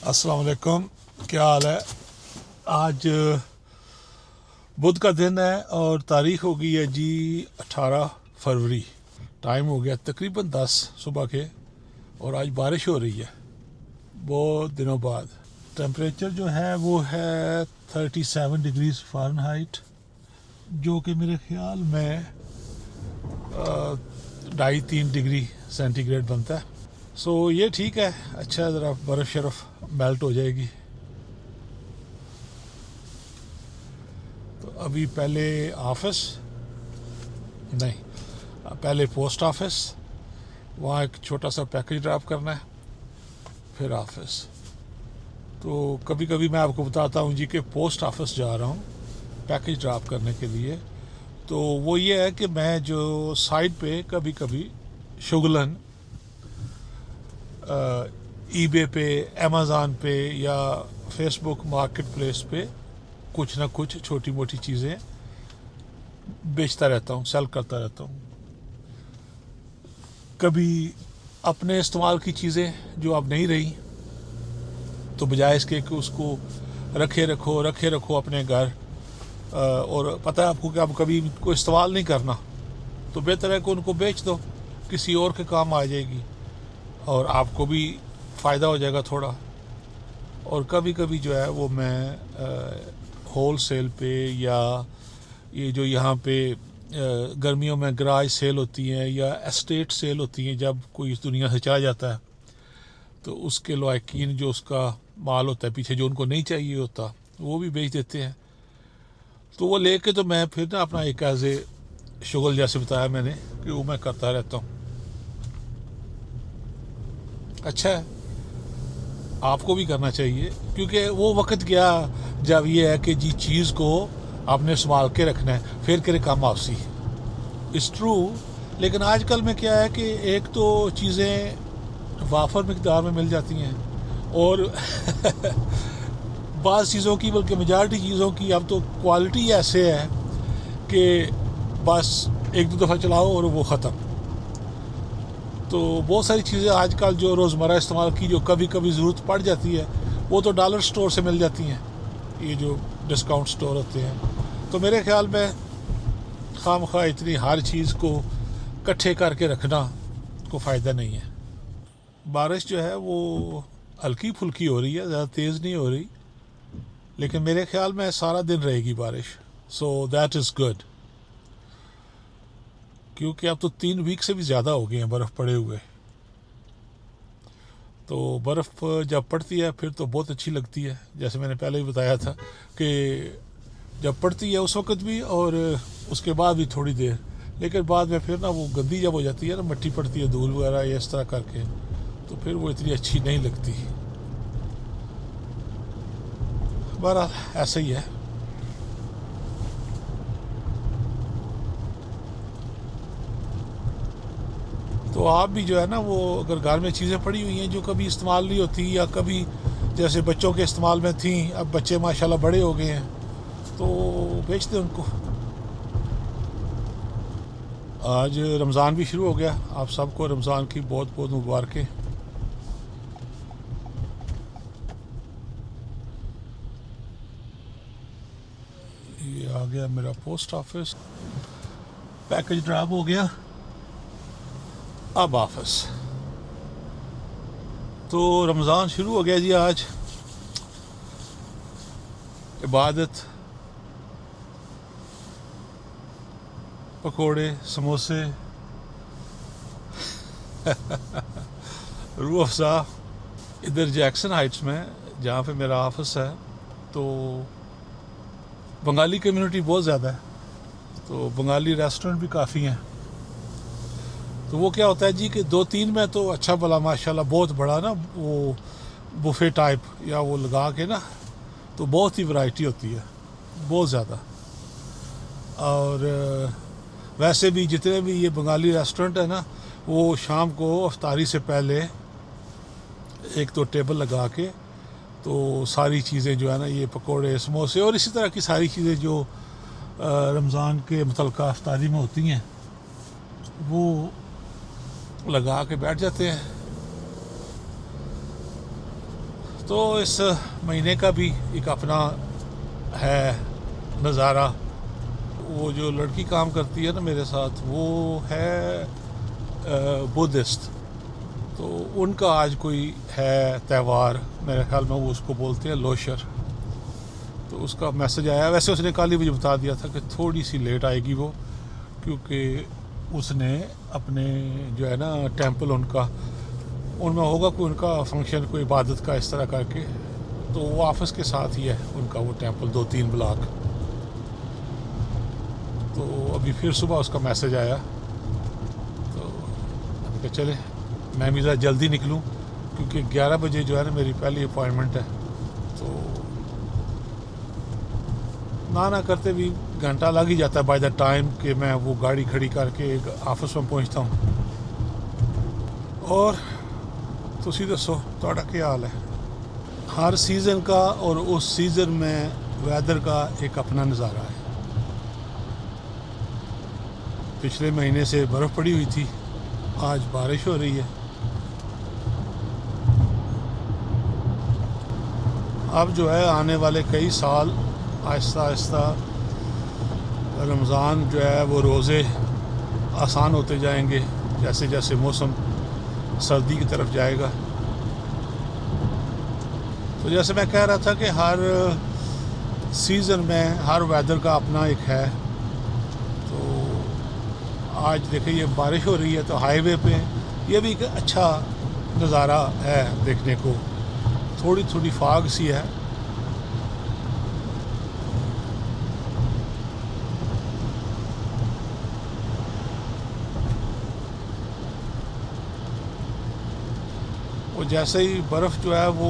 अस्सलाम वालेकुम। क्या हाल है? आज बुध का दिन है और तारीख हो गई है जी 18 फरवरी। टाइम हो गया तकरीबन 10 सुबह के और आज बारिश हो रही है बहुत दिनों बाद। टेम्परेचर जो है वो है 37 डिग्रीज फ़ारेनहाइट, जो कि मेरे ख्याल में 2.5-3 डिग्री सेंटीग्रेड बनता है। सो ये ठीक है, अच्छा है, ज़रा बर्फ़ शर्फ़ मेल्ट हो जाएगी। तो अभी पहले ऑफिस नहीं, पहले पोस्ट ऑफिस, वहाँ एक छोटा सा पैकेज ड्रॉप करना है, फिर ऑफिस। तो कभी कभी मैं आपको बताता हूँ जी कि पोस्ट ऑफिस जा रहा हूँ पैकेज ड्रॉप करने के लिए। तो वो ये है कि मैं जो साइड पे कभी कभी शुगलन ईबे पे, अमेज़ॉन पे या फेसबुक मार्केट प्लेस पे कुछ ना कुछ छोटी मोटी चीज़ें बेचता रहता हूँ, सेल करता रहता हूँ। कभी अपने इस्तेमाल की चीज़ें जो अब नहीं रही, तो बजाय इसके कि उसको रखे रखो अपने घर, और पता है आपको कि अब कभी इनको इस्तेमाल नहीं करना, तो बेहतर है कि उनको बेच दो, किसी और के काम आ जाएगी और आपको भी फ़ायदा हो जाएगा थोड़ा। और कभी कभी जो है वो मैं होल सेल पे, या ये जो यहाँ पे गर्मियों में गराज सेल होती हैं या एस्टेट सेल होती हैं, जब कोई इस दुनिया से चला जाता है तो उसके लायकीन जो उसका माल होता है पीछे, जो उनको नहीं चाहिए होता, वो भी बेच देते हैं। तो वो लेके तो मैं फिर ना अपना एक एज ए शुगल, जैसे बताया मैंने, कि वो मैं करता रहता हूँ। अच्छा है, आपको भी करना चाहिए, क्योंकि वो वक्त गया जब ये है कि जी चीज़ को आपने संभाल के रखना है, फिर करे काम आपसी। It's true. लेकिन आजकल में क्या है कि एक तो चीज़ें वाफर मिकदार में मिल जाती हैं, और बाज़ चीज़ों की, बल्कि मेजॉरिटी चीज़ों की अब तो क्वालिटी ऐसे है कि बस एक दो दफ़ा चलाओ और वो ख़त्म। तो बहुत सारी चीज़ें आजकल जो रोज़मर्रा इस्तेमाल की, जो कभी कभी ज़रूरत पड़ जाती है, वो तो डॉलर स्टोर से मिल जाती हैं, ये जो डिस्काउंट स्टोर होते हैं। तो मेरे ख्याल में खामखा इतनी हर चीज़ को इकट्ठे करके रखना को फ़ायदा नहीं है। बारिश जो है वो हल्की फुल्की हो रही है, ज़्यादा तेज़ नहीं हो रही, लेकिन मेरे ख्याल में सारा दिन रहेगी बारिश। सो दैट इज़ गुड, क्योंकि अब तो 3 वीक से भी ज़्यादा हो गए हैं बर्फ़ पड़े हुए। तो बर्फ़ जब पड़ती है फिर तो बहुत अच्छी लगती है, जैसे मैंने पहले ही बताया था कि जब पड़ती है उस वक्त भी, और उसके बाद भी थोड़ी देर, लेकिन बाद में फिर ना वो गंदी जब हो जाती है ना, मिट्टी पड़ती है, धूल वगैरह ये इस तरह करके, तो फिर वो इतनी अच्छी नहीं लगती। बहरहाल ऐसा ही है। तो आप भी जो है ना, वो अगर घर में चीज़ें पड़ी हुई हैं जो कभी इस्तेमाल नहीं होती, या कभी जैसे बच्चों के इस्तेमाल में थी, अब बच्चे माशाल्लाह बड़े हो गए हैं, तो बेच दें उनको। आज रमज़ान भी शुरू हो गया, आप सबको रमज़ान की बहुत बहुत मुबारकें। ये आ गया मेरा पोस्ट ऑफिस, पैकेज ड्रॉप हो गया, अब ऑफिस। तो रमज़ान शुरू हो गया जी आज। इबादत, पकोड़े, समोसे, रूह अफ़ज़ा। इधर जैक्सन हाइट्स में जहाँ पे मेरा ऑफिस है, तो बंगाली कम्युनिटी बहुत ज़्यादा है, तो बंगाली रेस्टोरेंट भी काफ़ी हैं। तो वो क्या होता है जी कि 2-3 में तो अच्छा भला माशाल्लाह बहुत बड़ा ना वो बुफे टाइप या वो लगा के ना, तो बहुत ही वैरायटी होती है, बहुत ज़्यादा। और वैसे भी जितने भी ये बंगाली रेस्टोरेंट है ना, वो शाम को अफ्तारी से पहले एक तो टेबल लगा के, तो सारी चीज़ें जो है ना, ये पकोड़े, समोसे और इसी तरह की सारी चीज़ें जो रमज़ान के मुतलका अफ्तारी में होती हैं, वो लगा के बैठ जाते हैं। तो इस महीने का भी एक अपना है नज़ारा। वो जो लड़की काम करती है ना मेरे साथ, वो है बुद्धिस्ट। तो उनका आज कोई है त्यौहार, मेरे ख्याल में वो उसको बोलते हैं लोशर। तो उसका मैसेज आया, वैसे उसने कल ही मुझे बता दिया था कि थोड़ी सी लेट आएगी वो, क्योंकि उसने अपने जो है ना टेंपल उनका, उनमें होगा कोई उनका फंक्शन, कोई इबादत का इस तरह करके, तो वो ऑफिस के साथ ही है उनका वो टेंपल, 2-3 ब्लॉक। तो अभी फिर सुबह उसका मैसेज आया, तो मैंने कहा चले मैं भी ज़रा जल्दी निकलूं, क्योंकि 11 बजे जो है ना मेरी पहली अपॉइंटमेंट है। तो ना करते भी घंटा लग ही जाता है बाय द टाइम कि मैं वो गाड़ी खड़ी करके ऑफिस में पहुंचता हूं। और तुसी दसो तुहाडा क्या हाल है? हर सीज़न का और उस सीज़न में वेदर का एक अपना नज़ारा है। पिछले महीने से बर्फ़ पड़ी हुई थी, आज बारिश हो रही है। अब जो है आने वाले कई साल आहिस्ता आहिस्ता रमज़ान जो है वो रोज़े आसान होते जाएंगे, जैसे जैसे मौसम सर्दी की तरफ जाएगा। तो जैसे मैं कह रहा था कि हर सीज़न में हर वेदर का अपना एक है। तो आज देखिए ये बारिश हो रही है, तो हाईवे पे ये भी एक अच्छा नज़ारा है देखने को। थोड़ी थोड़ी फाग सी है। वो जैसे ही बर्फ़ जो है वो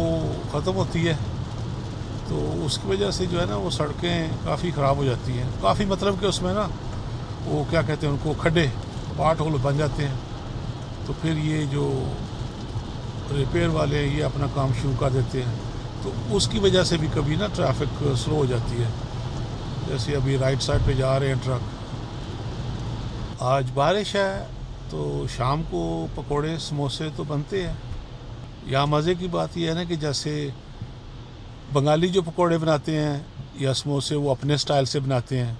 ख़त्म होती है, तो उसकी वजह से जो है ना वो सड़कें काफ़ी ख़राब हो जाती हैं। काफ़ी मतलब कि उसमें ना वो क्या कहते हैं उनको, खड्डे, पार्ट होल बन जाते हैं। तो फिर ये जो रिपेयर वाले हैं ये अपना काम शुरू कर देते हैं, तो उसकी वजह से भी कभी ना ट्रैफिक स्लो हो जाती है। जैसे अभी राइट साइड पे जा रहे हैं ट्रक। आज बारिश है, तो शाम को पकोड़े समोसे तो बनते हैं। यहाँ मज़े की बात यह है ना कि जैसे बंगाली जो पकोड़े बनाते हैं या समोसे, वो अपने स्टाइल से बनाते हैं।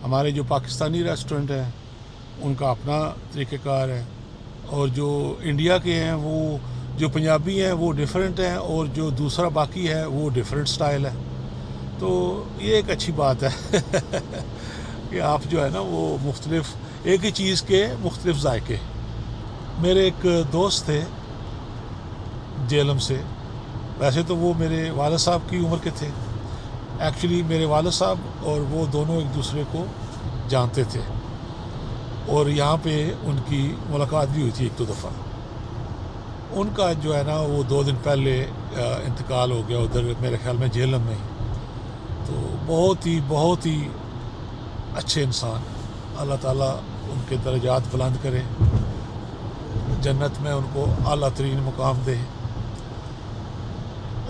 हमारे जो पाकिस्तानी रेस्टोरेंट हैं उनका अपना तरीक़ेकार है, और जो इंडिया के हैं वो, जो पंजाबी हैं वो डिफरेंट हैं, और जो दूसरा बाकी है वो डिफरेंट स्टाइल है। तो ये एक अच्छी बात है कि आप जो है ना वो मुख्तलिफ एक ही चीज़ के मुख्तलिफ जायके। मेरे एक दोस्त थे जेलम से, वैसे तो वो मेरे वालिद साहब की उम्र के थे। एक्चुअली मेरे वालिद साहब और वो दोनों एक दूसरे को जानते थे, और यहाँ पे उनकी मुलाकात भी हुई थी 1-2 दफ़ा। उनका जो है ना वो 2 दिन पहले इंतकाल हो गया उधर, मेरे ख्याल में जेलम में ही। तो बहुत ही अच्छे इंसान, अल्लाह ताला उनके दर्जात बुलंद करे, जन्नत में उनको आला तरीन मुकाम दे।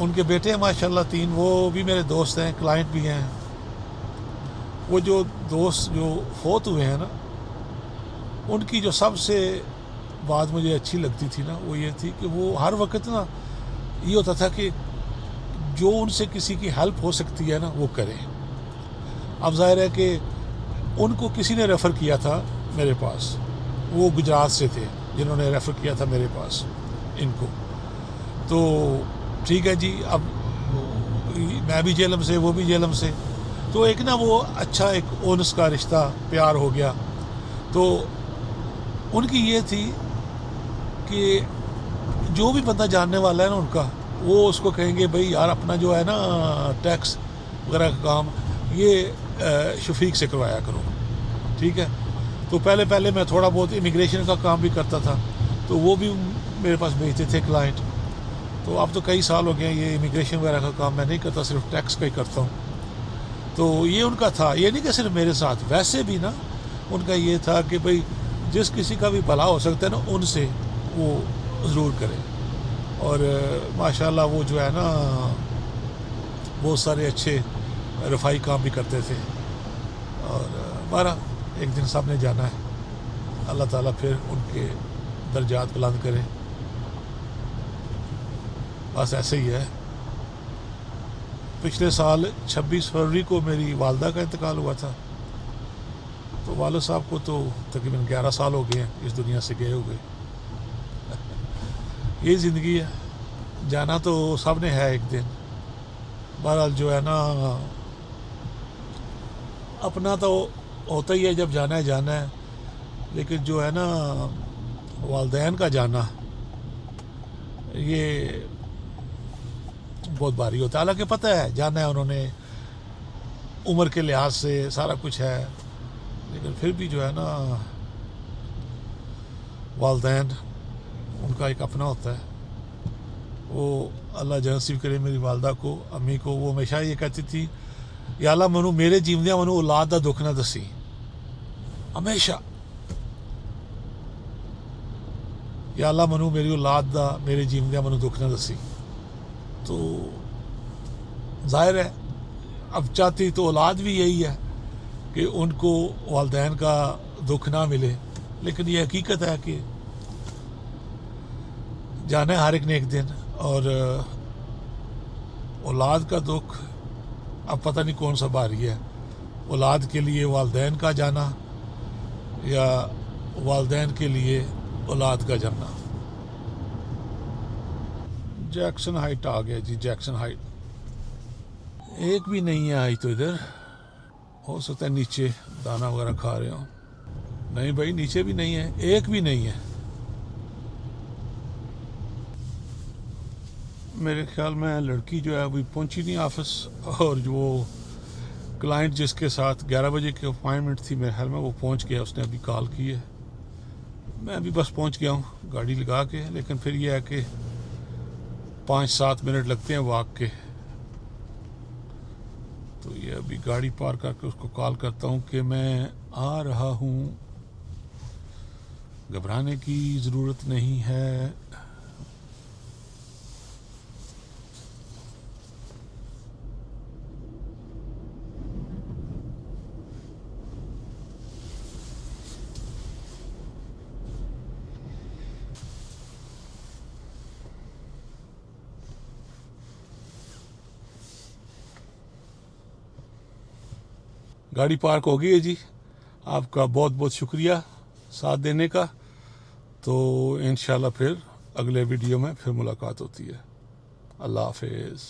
उनके बेटे हैं माशाल्लाह 3, वो भी मेरे दोस्त हैं, क्लाइंट भी हैं। वो जो दोस्त जो फोत हुए हैं ना, उनकी जो सबसे बात मुझे अच्छी लगती थी ना, वो ये थी कि वो हर वक्त ना ये होता था कि जो उनसे किसी की हेल्प हो सकती है ना वो करें। अब ज़ाहिर है कि उनको किसी ने रेफ़र किया था मेरे पास, वो गुजरात से थे जिन्होंने रेफ़र किया था मेरे पास इनको। तो ठीक है जी, अब मैं भी जेलम से, वो भी जेलम से, तो एक ना वो अच्छा एक ओनस का रिश्ता, प्यार हो गया। तो उनकी ये थी कि जो भी बंदा जानने वाला है ना उनका, वो उसको कहेंगे भाई यार अपना जो है ना टैक्स वगैरह का काम ये शफीक से करवाया करो, ठीक है। तो पहले मैं थोड़ा बहुत इमिग्रेशन का काम भी करता था, तो वो भी मेरे पास भेजते थे क्लाइंट। तो अब तो कई साल हो गए ये इमिग्रेशन वगैरह का काम मैं नहीं करता, सिर्फ टैक्स का ही करता हूँ। तो ये उनका था, ये नहीं कि सिर्फ मेरे साथ, वैसे भी ना उनका ये था कि भाई जिस किसी का भी भला हो सकता है ना उनसे वो ज़रूर करें। और माशाल्लाह वो जो है ना बहुत सारे अच्छे रफ़ाई काम भी करते थे। और हमारा एक दिन सामने जाना है, अल्लाह ताला फिर उनके दर्जात बुलंद करे। बस ऐसे ही है। पिछले साल 26 फरवरी को मेरी वालदा का इंतकाल हुआ था, तो वालिद साहब को तो तकरीबन 11 साल हो गए हैं इस दुनिया से गए हुए। ये ज़िंदगी है, जाना तो सब ने है एक दिन। बहरहाल जो है ना, अपना तो होता ही है, जब जाना है जाना है, लेकिन जो है ना वालदैन का जाना, ये बहुत भारी होता है। हालांकि पता है जाना है उन्होंने, उम्र के लिहाज से सारा कुछ है, लेकिन फिर भी जो है ना वालदैन उनका एक अपना होता है। वो अल्लाह जन्नत नसीब करे मेरी वालदा को, अम्मी को। वो हमेशा ये कहती थी, या अल्लाह मैनू मेरे जीवदियां मैनू औलाद का दुख ना दसी, हमेशा। या अल्लाह मैनू मेरी औलाद का मेरे जीवदियां मैनू दुख ना दसी। तो जाहिर है अब चाहती तो औलाद भी यही है कि उनको वालदैन का दुख ना मिले, लेकिन ये हकीकत है कि जाना है हर एक ने एक दिन। और औलाद का दुख अब पता नहीं कौन सा भारी है, औलाद के लिए वालदैन का जाना या वालदैन के लिए औलाद का जाना। जैक्सन हाइट आ गया जी, जैक्सन हाइट। एक भी नहीं है आई तो इधर, हो सकता है नीचे दाना वगैरह खा रहे हो। नहीं भाई, नीचे भी नहीं है, एक भी नहीं है। मेरे ख्याल में लड़की जो है अभी पहुंची नहीं ऑफिस, और जो क्लाइंट जिसके साथ 11 बजे की अपॉइंटमेंट थी मेरे ख्याल में वो पहुंच गया, उसने अभी कॉल की है। मैं अभी बस पहुंच गया हूँ गाड़ी लगा के, लेकिन फिर यह है कि 5-7 मिनट लगते हैं वॉक के। तो ये अभी गाड़ी पार करके उसको कॉल करता हूँ कि मैं आ रहा हूँ, घबराने की ज़रूरत नहीं है। गाड़ी पार्क हो गई है जी, आपका बहुत बहुत शुक्रिया साथ देने का। तो इंशाल्लाह फिर अगले वीडियो में फिर मुलाकात होती है। अल्लाह हाफिज़।